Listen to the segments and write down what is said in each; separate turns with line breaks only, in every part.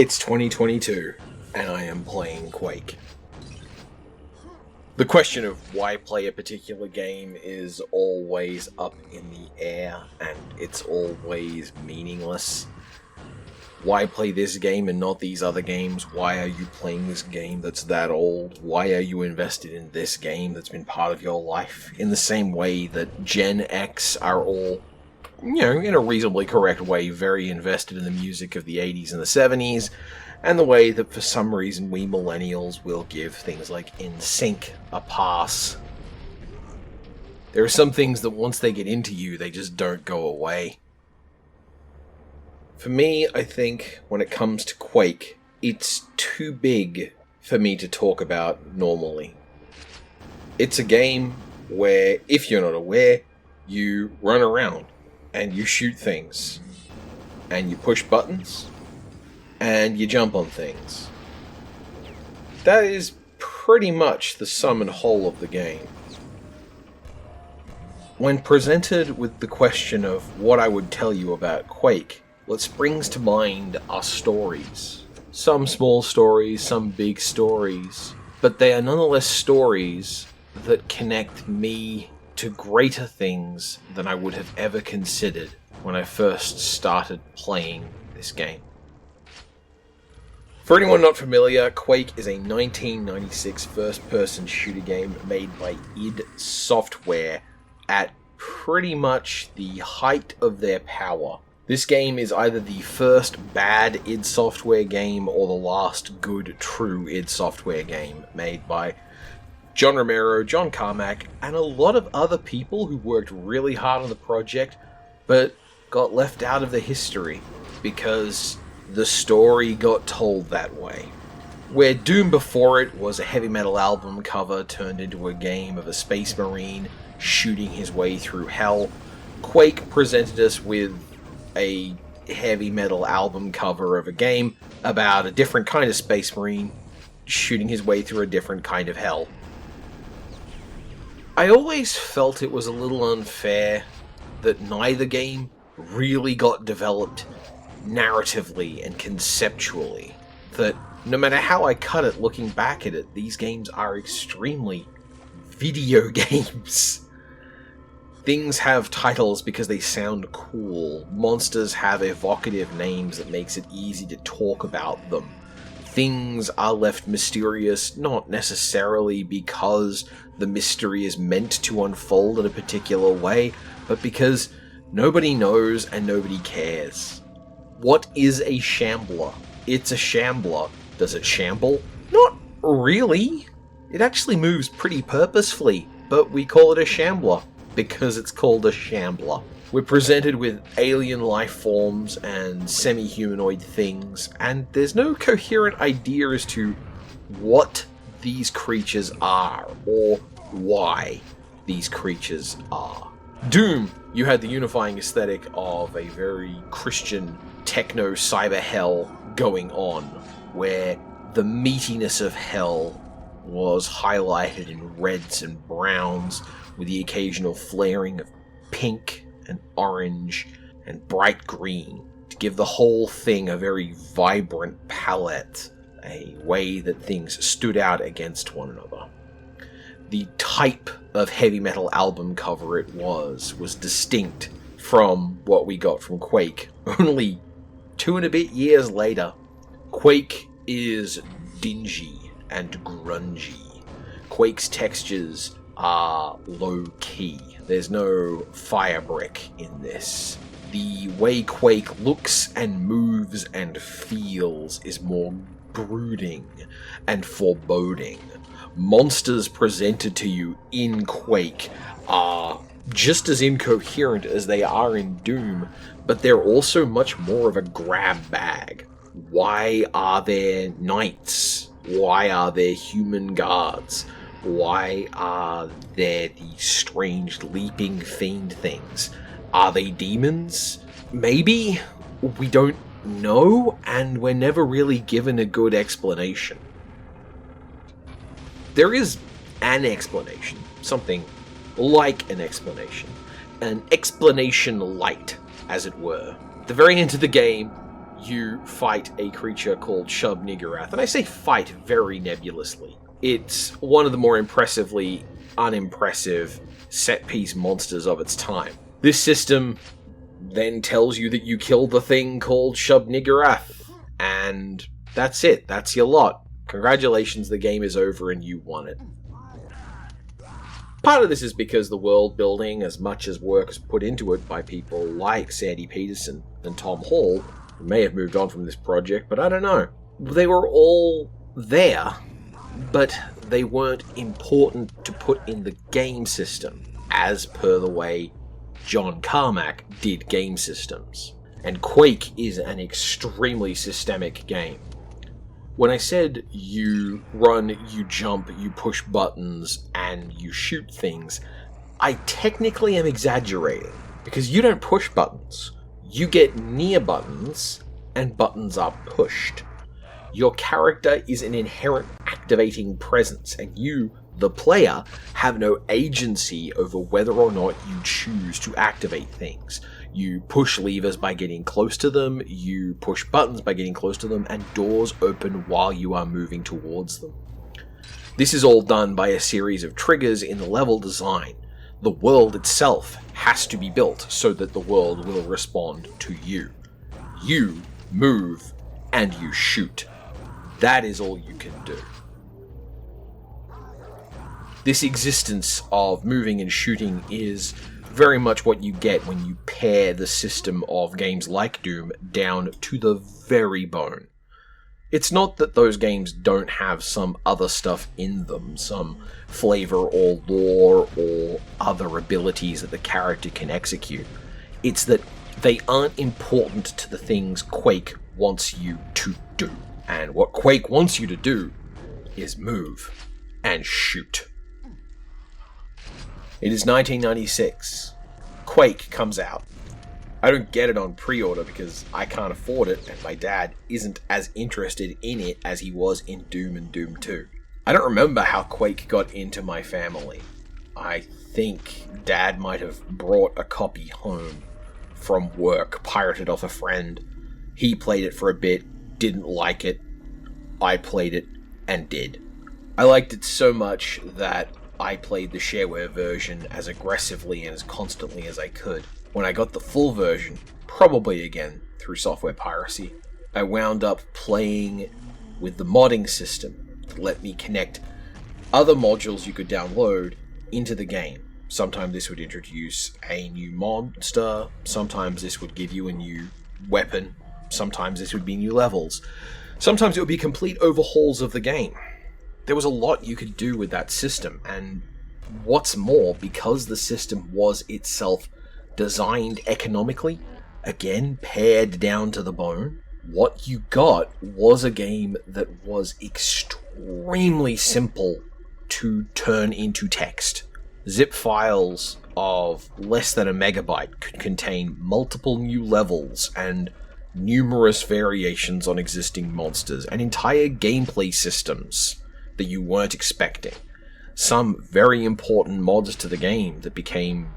It's 2022, and I am playing Quake. The question of why play a particular game is always up in the air, and it's always meaningless. Why play this game and not these other games? Why are you playing this game that's that old? Why are you invested in this game that's been part of your life? In the same way that Gen X are all, in a reasonably correct way, very invested in the music of the 80s and the 70s, and the way that for some reason we millennials will give things like NSYNC a pass. There are some things that once they get into you, they just don't go away. For me, I think, when it comes to Quake, it's too big for me to talk about normally. It's a game where, if you're not aware, you run around, and you shoot things, and you push buttons, and you jump on things. That is pretty much the sum and whole of the game. When presented with the question of what I would tell you about Quake, what springs to mind are stories. Some small stories, some big stories, but they are nonetheless stories that connect me to greater things than I would have ever considered when I first started playing this game. For anyone not familiar, Quake is a 1996 first-person shooter game made by id Software at pretty much the height of their power. This game is either the first bad id Software game or the last good, true id Software game made by John Romero, John Carmack, and a lot of other people who worked really hard on the project, but got left out of the history because the story got told that way. Where Doom before it was a heavy metal album cover turned into a game of a space marine shooting his way through hell, Quake presented us with a heavy metal album cover of a game about a different kind of space marine shooting his way through a different kind of hell. I always felt it was a little unfair that neither game really got developed narratively and conceptually. That no matter how I cut it looking back at it, these games are extremely video games. Things have titles because they sound cool. Monsters have evocative names that makes it easy to talk about them. Things are left mysterious, not necessarily because the mystery is meant to unfold in a particular way, but because nobody knows and nobody cares. What is a shambler? It's a shambler. Does it shamble? Not really. It actually moves pretty purposefully, but we call it a shambler because it's called a shambler. We're presented with alien life forms and semi-humanoid things, and there's no coherent idea as to what these creatures are, or why these creatures are. Doom, you had the unifying aesthetic of a very Christian techno cyber hell going on, where the meatiness of hell was highlighted in reds and browns, with the occasional flaring of pink and orange and bright green, to give the whole thing a very vibrant palette, a way that things stood out against one another. The type of heavy metal album cover it was distinct from what we got from Quake only 2 and a bit years later. Quake is dingy and grungy. Quake's textures are low-key. There's no fire brick in this. The way Quake looks and moves and feels is more brooding and foreboding. Monsters presented to you in Quake are just as incoherent as they are in Doom, but they're also much more of a grab bag. Why are there knights? Why are there human guards? Why are there these strange leaping fiend things? Are they demons? Maybe? We don't know, and we're never really given a good explanation. There is an explanation, something like an explanation light, as it were. At the very end of the game, you fight a creature called Shub Niggurath, and I say fight very nebulously. It's one of the more impressively unimpressive set-piece monsters of its time. This system then tells you that you killed the thing called Shub Niggurath, and that's it. That's your lot. Congratulations, the game is over and you won it. Part of this is because the world building, as much as work is put into it by people like Sandy Peterson and Tom Hall, who may have moved on from this project, but I don't know. They were all there, but they weren't important to put in the game system, as per the way John Carmack did game systems. And Quake is an extremely systemic game. When I said you run, you jump, you push buttons, and you shoot things, I technically am exaggerating, because you don't push buttons. You get near buttons, and buttons are pushed. Your character is an inherent activating presence, and you, the player, have no agency over whether or not you choose to activate things. You push levers by getting close to them, you push buttons by getting close to them, and doors open while you are moving towards them. This is all done by a series of triggers in the level design. The world itself has to be built so that the world will respond to you. You move and you shoot. That is all you can do. This existence of moving and shooting is very much what you get when you pare the system of games like Doom down to the very bone. It's not that those games don't have some other stuff in them, some flavor or lore or other abilities that the character can execute. It's that they aren't important to the things Quake wants you to do. And what Quake wants you to do is move and shoot. It is 1996. Quake comes out. I don't get it on pre-order because I can't afford it, and my dad isn't as interested in it as he was in Doom and Doom 2. I don't remember how Quake got into my family. I think Dad might have brought a copy home from work, pirated off a friend. He played it for a bit, didn't like it. I played it, and did. I liked it so much that I played the shareware version as aggressively and as constantly as I could. When I got the full version, probably again through software piracy, I wound up playing with the modding system that let me connect other modules you could download into the game. Sometimes this would introduce a new monster, sometimes this would give you a new weapon, sometimes this would be new levels, sometimes it would be complete overhauls of the game. There was a lot you could do with that system, and what's more, because the system was itself designed economically, again, pared down to the bone, what you got was a game that was extremely simple to turn into text. Zip files of less than a megabyte could contain multiple new levels and numerous variations on existing monsters and entire gameplay systems that you weren't expecting. Some very important mods to the game that became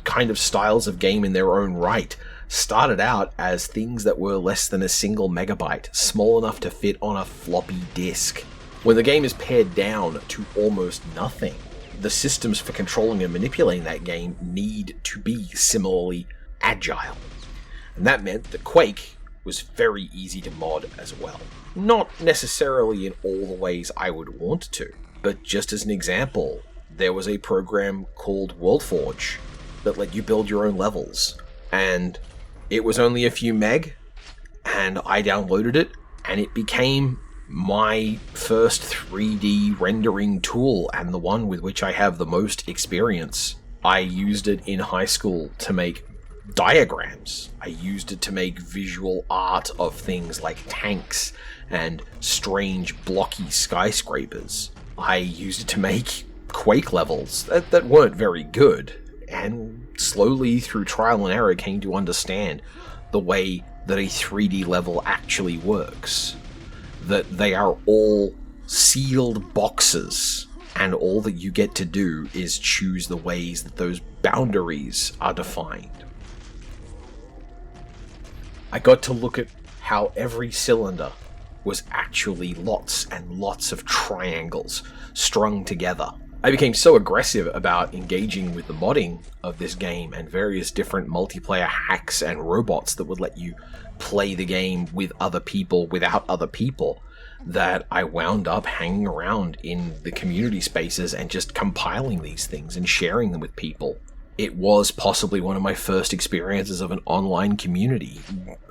kind of styles of game in their own right started out as things that were less than a single megabyte, small enough to fit on a floppy disk. When the game is pared down to almost nothing, the systems for controlling and manipulating that game need to be similarly agile. And that meant that Quake was very easy to mod as well. Not necessarily in all the ways I would want to, but just as an example, there was a program called WorldForge that let you build your own levels, and it was only a few meg, and I downloaded it, and it became my first 3D rendering tool, and the one with which I have the most experience. I used it in high school to make diagrams. I used it to make visual art of things like tanks and strange blocky skyscrapers. I used it to make Quake levels that weren't very good, and slowly through trial and error came to understand the way that a 3D level actually works. That they are all sealed boxes, and all that you get to do is choose the ways that those boundaries are defined. I got to look at how every cylinder was actually lots and lots of triangles strung together. I became so aggressive about engaging with the modding of this game and various different multiplayer hacks and robots that would let you play the game with other people without other people, that I wound up hanging around in the community spaces and just compiling these things and sharing them with people. It was possibly one of my first experiences of an online community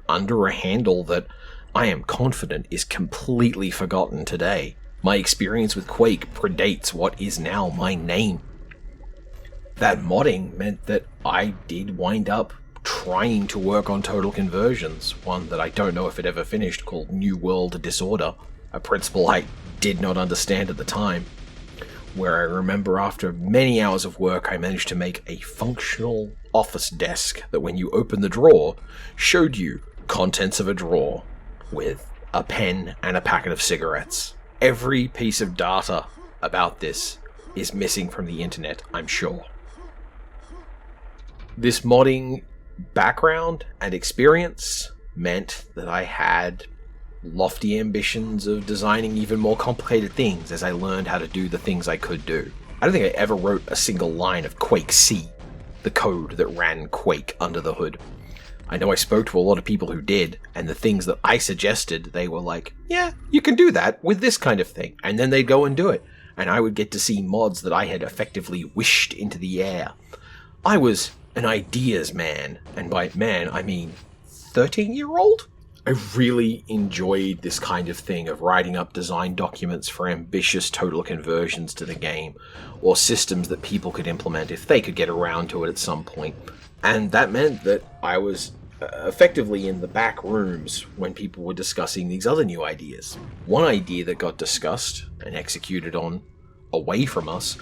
under a handle that I am confident is completely forgotten today. My experience with Quake predates what is now my name. That modding meant that I did wind up trying to work on Total Conversions, one that I don't know if it ever finished, called New World Disorder, a principle I did not understand at the time, where I remember after many hours of work I managed to make a functional office desk that when you opened the drawer, showed you contents of a drawer with a pen and a packet of cigarettes. Every piece of data about this is missing from the internet, I'm sure. This modding background and experience meant that I had lofty ambitions of designing even more complicated things as I learned how to do the things I could do. I don't think I ever wrote a single line of Quake C, the code that ran Quake under the hood. I know I spoke to a lot of people who did, and the things that I suggested, they were like, yeah, you can do that with this kind of thing. And then they'd go and do it. And I would get to see mods that I had effectively wished into the air. I was an ideas man, and by man, I mean 13-year-old? I really enjoyed this kind of thing of writing up design documents for ambitious total conversions to the game, or systems that people could implement if they could get around to it at some point. And that meant that I was effectively in the back rooms when people were discussing these other new ideas. One idea that got discussed and executed on away from us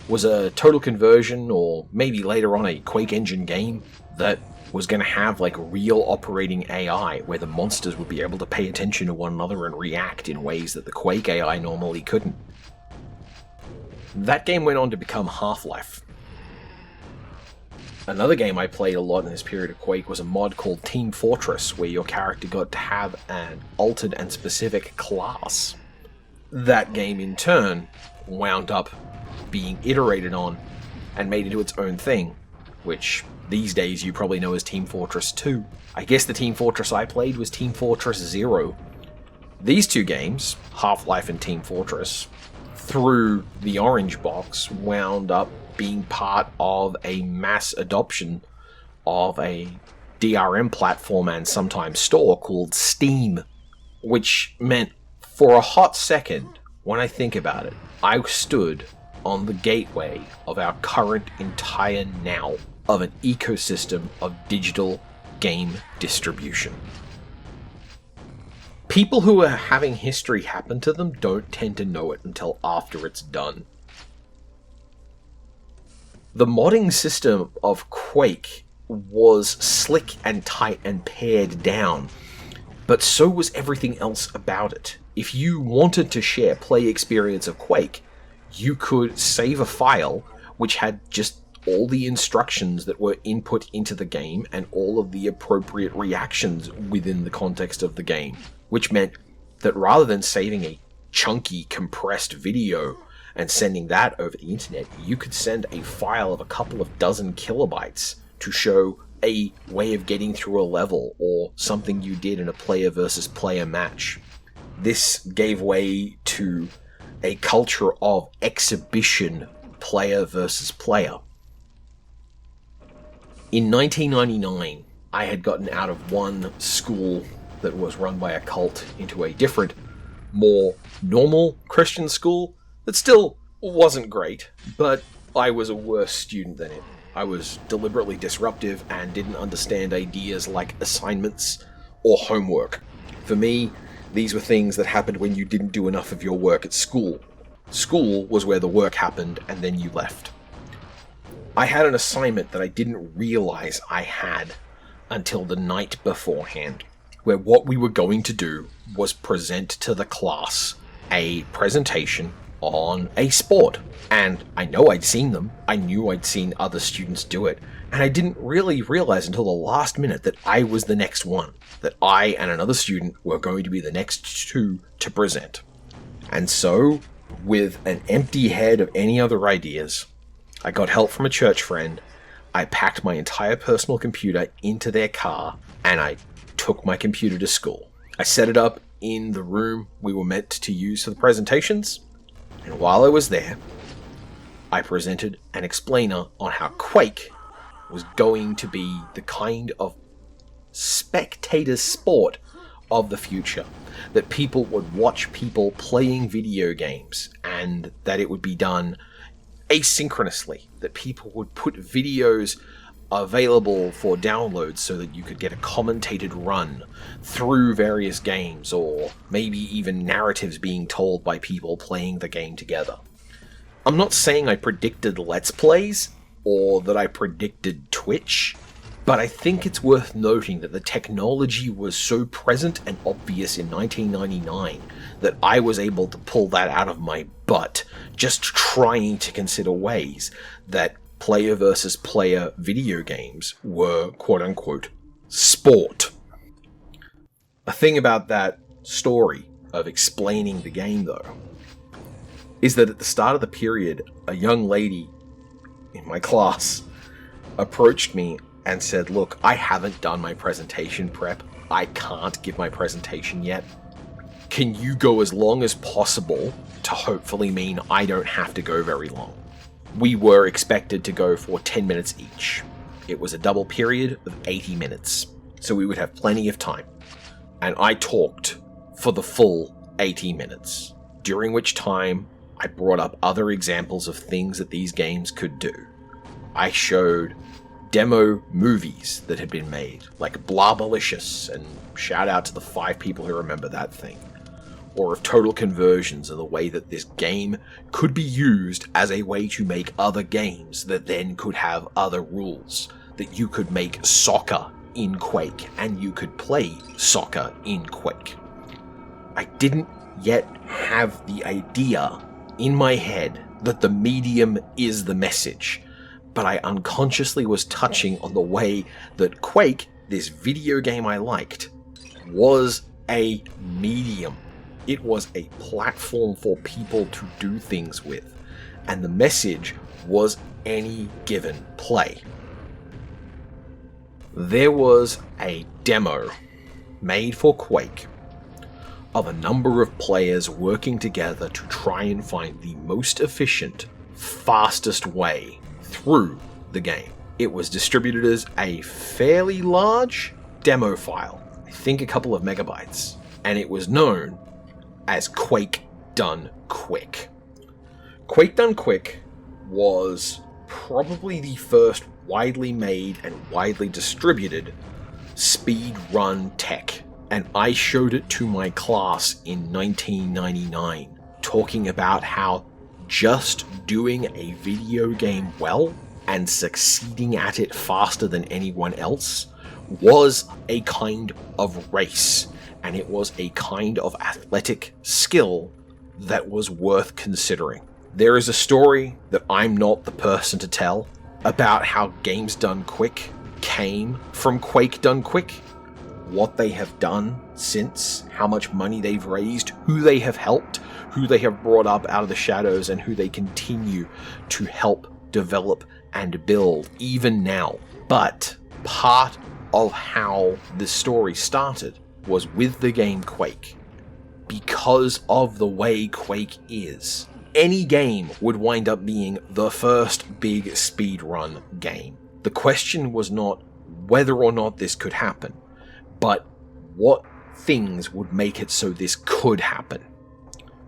was a total conversion, or maybe later on a Quake engine game that was going to have like real operating AI, where the monsters would be able to pay attention to one another and react in ways that the Quake AI normally couldn't. That game went on to become Half-Life. Another game I played a lot in this period of Quake was a mod called Team Fortress, where your character got to have an altered and specific class. That game, in turn, wound up being iterated on and made into its own thing, which these days you probably know as Team Fortress 2. I guess the Team Fortress I played was Team Fortress 0. These two games, Half-Life and Team Fortress, through the Orange Box, wound up being part of a mass adoption of a DRM platform and sometimes store called Steam, which meant for a hot second, when I think about it, I stood on the gateway of our current entire now of an ecosystem of digital game distribution. People who are having history happen to them don't tend to know it until after it's done. The modding system of Quake was slick and tight and pared down, but so was everything else about it. If you wanted to share play experience of Quake, you could save a file which had just all the instructions that were input into the game and all of the appropriate reactions within the context of the game, which meant that rather than saving a chunky, compressed video and sending that over the internet, you could send a file of a couple of dozen kilobytes to show a way of getting through a level or something you did in a player versus player match. This gave way to a culture of exhibition, player versus player. In 1999, I had gotten out of one school that was run by a cult into a different, more normal Christian school that still wasn't great, but I was a worse student than it. I was deliberately disruptive and didn't understand ideas like assignments or homework. For me, these were things that happened when you didn't do enough of your work at school. School was where the work happened and then you left. I had an assignment that I didn't realize I had until the night beforehand, where what we were going to do was present to the class a presentation on a sport. And I know I'd seen them. I knew I'd seen other students do it. And I didn't really realize until the last minute that I was the next one. That I and another student were going to be the next two to present. And so, with an empty head of any other ideas, I got help from a church friend. I packed my entire personal computer into their car, and I took my computer to school. I set it up in the room we were meant to use for the presentations, and while I was there, I presented an explainer on how Quake was going to be the kind of spectator sport of the future. That people would watch people playing video games, and that it would be done asynchronously. That people would put videos available for download so that you could get a commentated run through various games, or maybe even narratives being told by people playing the game together. I'm not saying I predicted Let's Plays, or that I predicted Twitch, but I think it's worth noting that the technology was so present and obvious in 1999 that I was able to pull that out of my butt, just trying to consider ways that player versus player video games were quote-unquote sport. A thing about that story of explaining the game, though, is that at the start of the period, a young lady in my class approached me and said, "Look, I haven't done my presentation prep. I can't give my presentation yet. Can you go as long as possible to hopefully mean I don't have to go very long?" We were expected to go for 10 minutes each. It was a double period of 80 minutes, so we would have plenty of time. And I talked for the full 80 minutes, during which time I brought up other examples of things that these games could do. I showed demo movies that had been made, like Blabalicious, and shout out to the 5 people who remember that thing, or of total conversions of the way that this game could be used as a way to make other games that then could have other rules, that you could make soccer in Quake, and you could play soccer in Quake. I didn't yet have the idea in my head that the medium is the message, but I unconsciously was touching on the way that Quake, this video game I liked, was a medium. It was a platform for people to do things with, and the message was any given play. There was a demo made for Quake of a number of players working together to try and find the most efficient, fastest way through the game. It was distributed as a fairly large demo file, I think a couple of megabytes, and it was known as Quake Done Quick. Quake Done Quick was probably the first widely made and widely distributed speedrun tech, and I showed it to my class in 1999, talking about how just doing a video game well and succeeding at it faster than anyone else was a kind of race, and it was a kind of athletic skill that was worth considering. There is a story that I'm not the person to tell about how Games Done Quick came from Quake Done Quick, what they have done since, how much money they've raised, who they have helped, who they have brought up out of the shadows, and who they continue to help develop and build even now. But part of how this story started was with the game Quake. Because of the way Quake is, any game would wind up being the first big speedrun game. The question was not whether or not this could happen, but what things would make it so this could happen.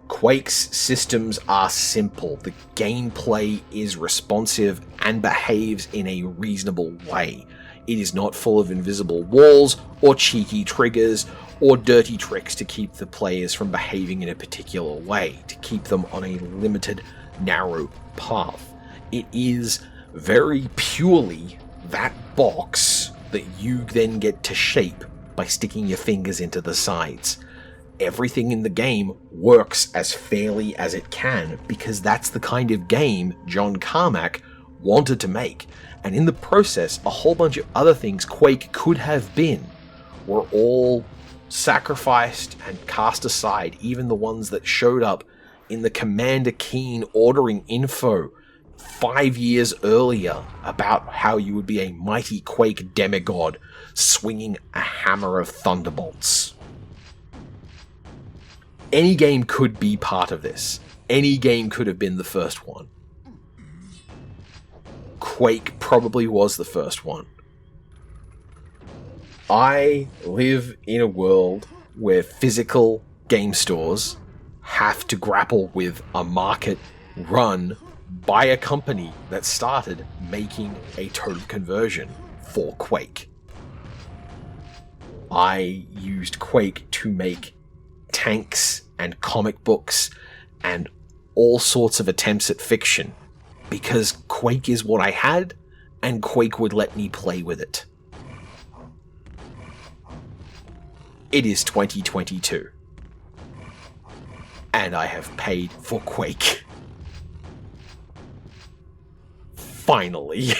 Quake's systems are simple, the gameplay is responsive and behaves in a reasonable way. It is not full of invisible walls or cheeky triggers or dirty tricks to keep the players from behaving in a particular way, to keep them on a limited, narrow path. It is very purely that box that you then get to shape by sticking your fingers into the sides. everything in the game works as fairly as it can, because that's the kind of game John Carmack wanted to make. And in the process, a whole bunch of other things Quake could have been were all sacrificed and cast aside, even the ones that showed up in the Commander Keen ordering info 5 years earlier about how you would be a mighty Quake demigod swinging a hammer of thunderbolts. Any game could be part of this. Any game could have been the first one. Quake probably was the first one. I live in a world where physical game stores have to grapple with a market run by a company that started making a total conversion for Quake. I used Quake to make tanks and comic books and all sorts of attempts at fiction, because Quake is what I had, and Quake would let me play with it. It is 2022, and I have paid for Quake. Finally.